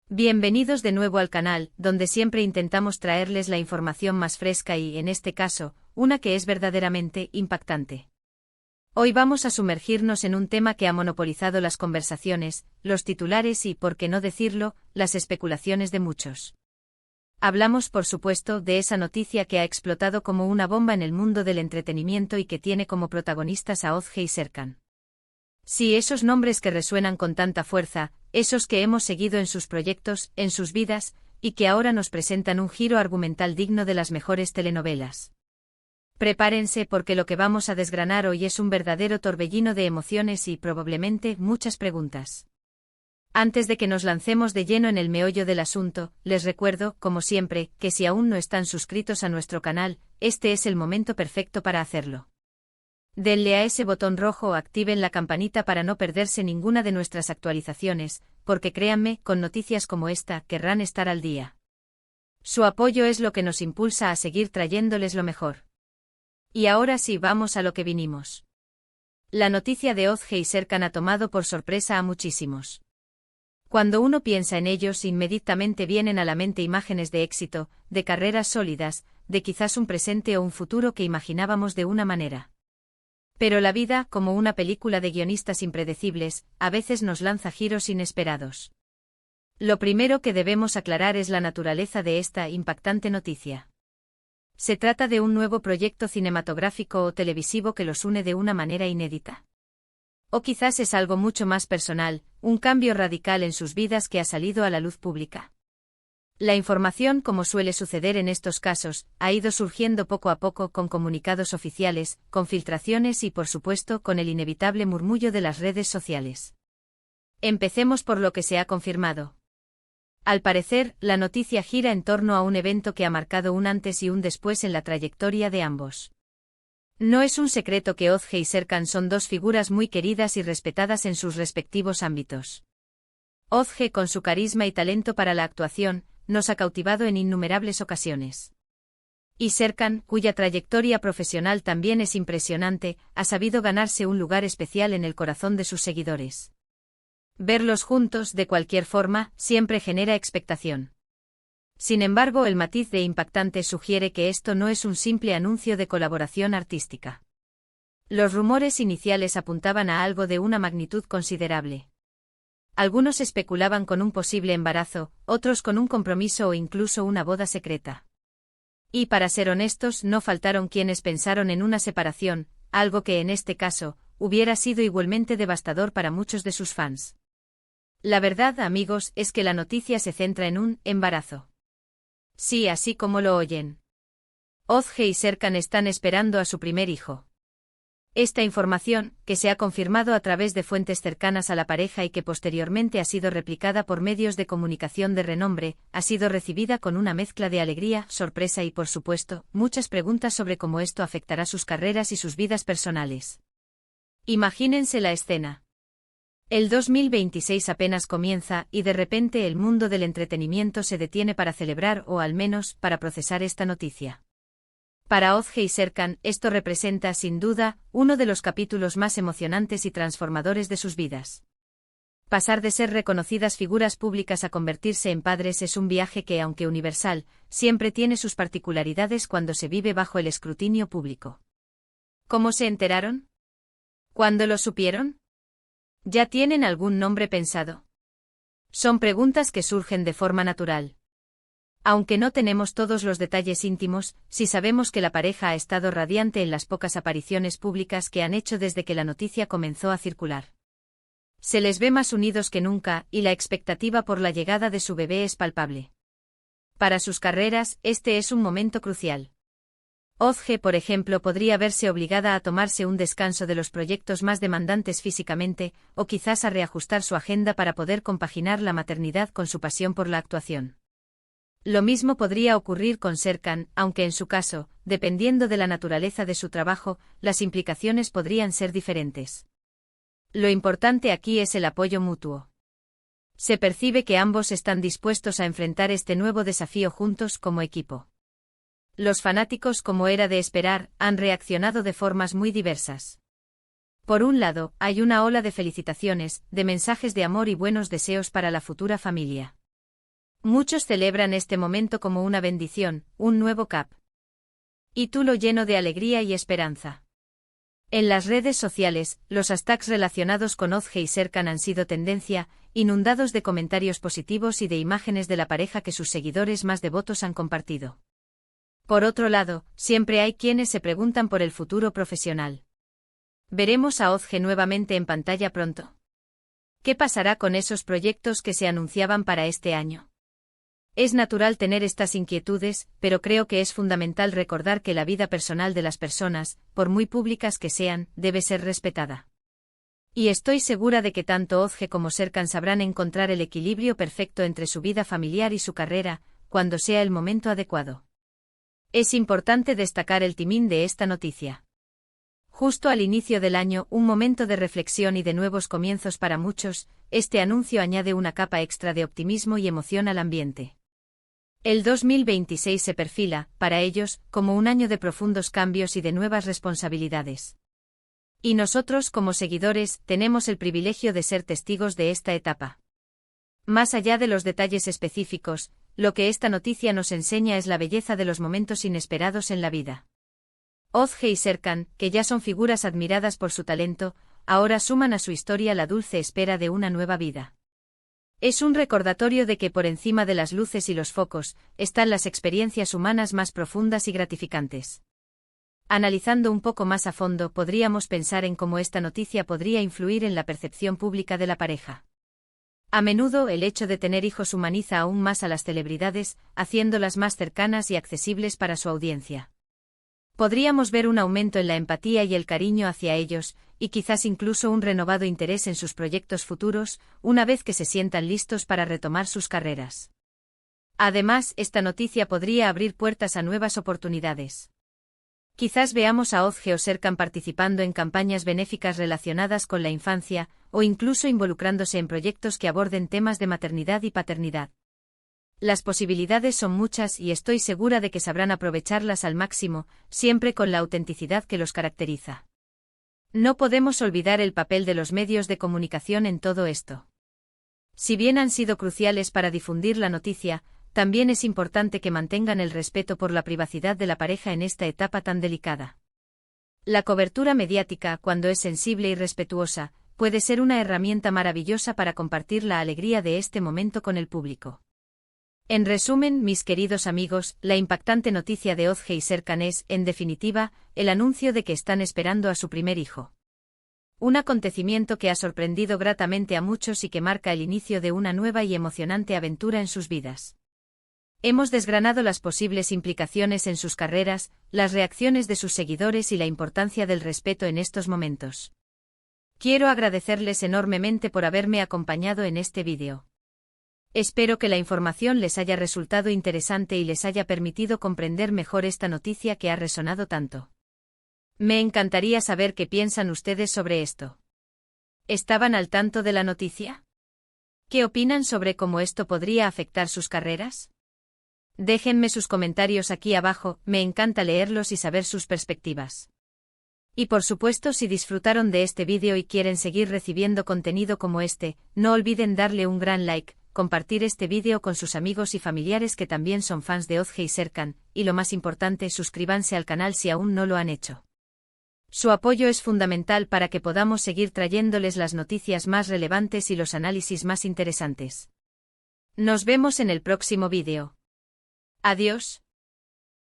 Bienvenidos de nuevo al canal, donde siempre intentamos traerles la información más fresca y, en este caso, una que es verdaderamente impactante. Hoy vamos a sumergirnos en un tema que ha monopolizado las conversaciones, los titulares y, por qué no decirlo, las especulaciones de muchos. Hablamos, por supuesto, de esa noticia que ha explotado como una bomba en el mundo del entretenimiento y que tiene como protagonistas a Ozge y Serkan. Sí, esos nombres que resuenan con tanta fuerza, esos que hemos seguido en sus proyectos, en sus vidas, y que ahora nos presentan un giro argumental digno de las mejores telenovelas. Prepárense porque lo que vamos a desgranar hoy es un verdadero torbellino de emociones y, probablemente, muchas preguntas. Antes de que nos lancemos de lleno en el meollo del asunto, les recuerdo, como siempre, que si aún no están suscritos a nuestro canal, este es el momento perfecto para hacerlo. Denle a ese botón rojo o activen la campanita para no perderse ninguna de nuestras actualizaciones, porque créanme, con noticias como esta, querrán estar al día. Su apoyo es lo que nos impulsa a seguir trayéndoles lo mejor. Y ahora sí, vamos a lo que vinimos. La noticia de Ozge y Serkan ha tomado por sorpresa a muchísimos. Cuando uno piensa en ellos, inmediatamente vienen a la mente imágenes de éxito, de carreras sólidas, de quizás un presente o un futuro que imaginábamos de una manera. Pero la vida, como una película de guionistas impredecibles, a veces nos lanza giros inesperados. Lo primero que debemos aclarar es la naturaleza de esta impactante noticia. Se trata de un nuevo proyecto cinematográfico o televisivo que los une de una manera inédita. O quizás es algo mucho más personal, un cambio radical en sus vidas que ha salido a la luz pública. La información, como suele suceder en estos casos, ha ido surgiendo poco a poco con comunicados oficiales, con filtraciones y, por supuesto, con el inevitable murmullo de las redes sociales. Empecemos por lo que se ha confirmado. Al parecer, la noticia gira en torno a un evento que ha marcado un antes y un después en la trayectoria de ambos. No es un secreto que Ozge y Serkan son dos figuras muy queridas y respetadas en sus respectivos ámbitos. Ozge, con su carisma y talento para la actuación, nos ha cautivado en innumerables ocasiones. Y Serkan, cuya trayectoria profesional también es impresionante, ha sabido ganarse un lugar especial en el corazón de sus seguidores. Verlos juntos, de cualquier forma, siempre genera expectación. Sin embargo, el matiz de impactante sugiere que esto no es un simple anuncio de colaboración artística. Los rumores iniciales apuntaban a algo de una magnitud considerable. Algunos especulaban con un posible embarazo, otros con un compromiso o incluso una boda secreta. Y para ser honestos, no faltaron quienes pensaron en una separación, algo que en este caso, hubiera sido igualmente devastador para muchos de sus fans. La verdad, amigos, es que la noticia se centra en un embarazo. Sí, así como lo oyen. Ozge y Serkan están esperando a su primer hijo. Esta información, que se ha confirmado a través de fuentes cercanas a la pareja y que posteriormente ha sido replicada por medios de comunicación de renombre, ha sido recibida con una mezcla de alegría, sorpresa y, por supuesto, muchas preguntas sobre cómo esto afectará sus carreras y sus vidas personales. Imagínense la escena. El 2026 apenas comienza y de repente el mundo del entretenimiento se detiene para celebrar o al menos para procesar esta noticia. Para Ozge y Serkan, esto representa, sin duda, uno de los capítulos más emocionantes y transformadores de sus vidas. Pasar de ser reconocidas figuras públicas a convertirse en padres es un viaje que, aunque universal, siempre tiene sus particularidades cuando se vive bajo el escrutinio público. ¿Cómo se enteraron? ¿Cuándo lo supieron? ¿Ya tienen algún nombre pensado? Son preguntas que surgen de forma natural. Aunque no tenemos todos los detalles íntimos, sí sabemos que la pareja ha estado radiante en las pocas apariciones públicas que han hecho desde que la noticia comenzó a circular. Se les ve más unidos que nunca, y la expectativa por la llegada de su bebé es palpable. Para sus carreras, este es un momento crucial. Ozge, por ejemplo, podría verse obligada a tomarse un descanso de los proyectos más demandantes físicamente, o quizás a reajustar su agenda para poder compaginar la maternidad con su pasión por la actuación. Lo mismo podría ocurrir con Serkan, aunque en su caso, dependiendo de la naturaleza de su trabajo, las implicaciones podrían ser diferentes. Lo importante aquí es el apoyo mutuo. Se percibe que ambos están dispuestos a enfrentar este nuevo desafío juntos como equipo. Los fanáticos, como era de esperar, han reaccionado de formas muy diversas. Por un lado, hay una ola de felicitaciones, de mensajes de amor y buenos deseos para la futura familia. Muchos celebran este momento como una bendición, un nuevo cap. Y tú lo lleno de alegría y esperanza. En las redes sociales, los hashtags relacionados con Ozge y Serkan han sido tendencia, inundados de comentarios positivos y de imágenes de la pareja que sus seguidores más devotos han compartido. Por otro lado, siempre hay quienes se preguntan por el futuro profesional. ¿Veremos a Ozge nuevamente en pantalla pronto? ¿Qué pasará con esos proyectos que se anunciaban para este año? Es natural tener estas inquietudes, pero creo que es fundamental recordar que la vida personal de las personas, por muy públicas que sean, debe ser respetada. Y estoy segura de que tanto Ozge como Serkan sabrán encontrar el equilibrio perfecto entre su vida familiar y su carrera, cuando sea el momento adecuado. Es importante destacar el timing de esta noticia. Justo al inicio del año, un momento de reflexión y de nuevos comienzos para muchos, este anuncio añade una capa extra de optimismo y emoción al ambiente. El 2026 se perfila, para ellos, como un año de profundos cambios y de nuevas responsabilidades. Y nosotros, como seguidores, tenemos el privilegio de ser testigos de esta etapa. Más allá de los detalles específicos, lo que esta noticia nos enseña es la belleza de los momentos inesperados en la vida. Ozge y Serkan, que ya son figuras admiradas por su talento, ahora suman a su historia la dulce espera de una nueva vida. Es un recordatorio de que por encima de las luces y los focos, están las experiencias humanas más profundas y gratificantes. Analizando un poco más a fondo, podríamos pensar en cómo esta noticia podría influir en la percepción pública de la pareja. A menudo, el hecho de tener hijos humaniza aún más a las celebridades, haciéndolas más cercanas y accesibles para su audiencia. Podríamos ver un aumento en la empatía y el cariño hacia ellos, y quizás incluso un renovado interés en sus proyectos futuros, una vez que se sientan listos para retomar sus carreras. Además, esta noticia podría abrir puertas a nuevas oportunidades. Quizás veamos a Ozge o Serkan participando en campañas benéficas relacionadas con la infancia, o incluso involucrándose en proyectos que aborden temas de maternidad y paternidad. Las posibilidades son muchas y estoy segura de que sabrán aprovecharlas al máximo, siempre con la autenticidad que los caracteriza. No podemos olvidar el papel de los medios de comunicación en todo esto. Si bien han sido cruciales para difundir la noticia, también es importante que mantengan el respeto por la privacidad de la pareja en esta etapa tan delicada. La cobertura mediática, cuando es sensible y respetuosa, puede ser una herramienta maravillosa para compartir la alegría de este momento con el público. En resumen, mis queridos amigos, la impactante noticia de Ozge y Serkan es, en definitiva, el anuncio de que están esperando a su primer hijo. Un acontecimiento que ha sorprendido gratamente a muchos y que marca el inicio de una nueva y emocionante aventura en sus vidas. Hemos desgranado las posibles implicaciones en sus carreras, las reacciones de sus seguidores y la importancia del respeto en estos momentos. Quiero agradecerles enormemente por haberme acompañado en este vídeo. Espero que la información les haya resultado interesante y les haya permitido comprender mejor esta noticia que ha resonado tanto. Me encantaría saber qué piensan ustedes sobre esto. ¿Estaban al tanto de la noticia? ¿Qué opinan sobre cómo esto podría afectar sus carreras? Déjenme sus comentarios aquí abajo, me encanta leerlos y saber sus perspectivas. Y por supuesto, si disfrutaron de este vídeo y quieren seguir recibiendo contenido como este, no olviden darle un gran like, compartir este vídeo con sus amigos y familiares que también son fans de Ozge y Serkan, y lo más importante, suscríbanse al canal si aún no lo han hecho. Su apoyo es fundamental para que podamos seguir trayéndoles las noticias más relevantes y los análisis más interesantes. Nos vemos en el próximo vídeo. Adiós.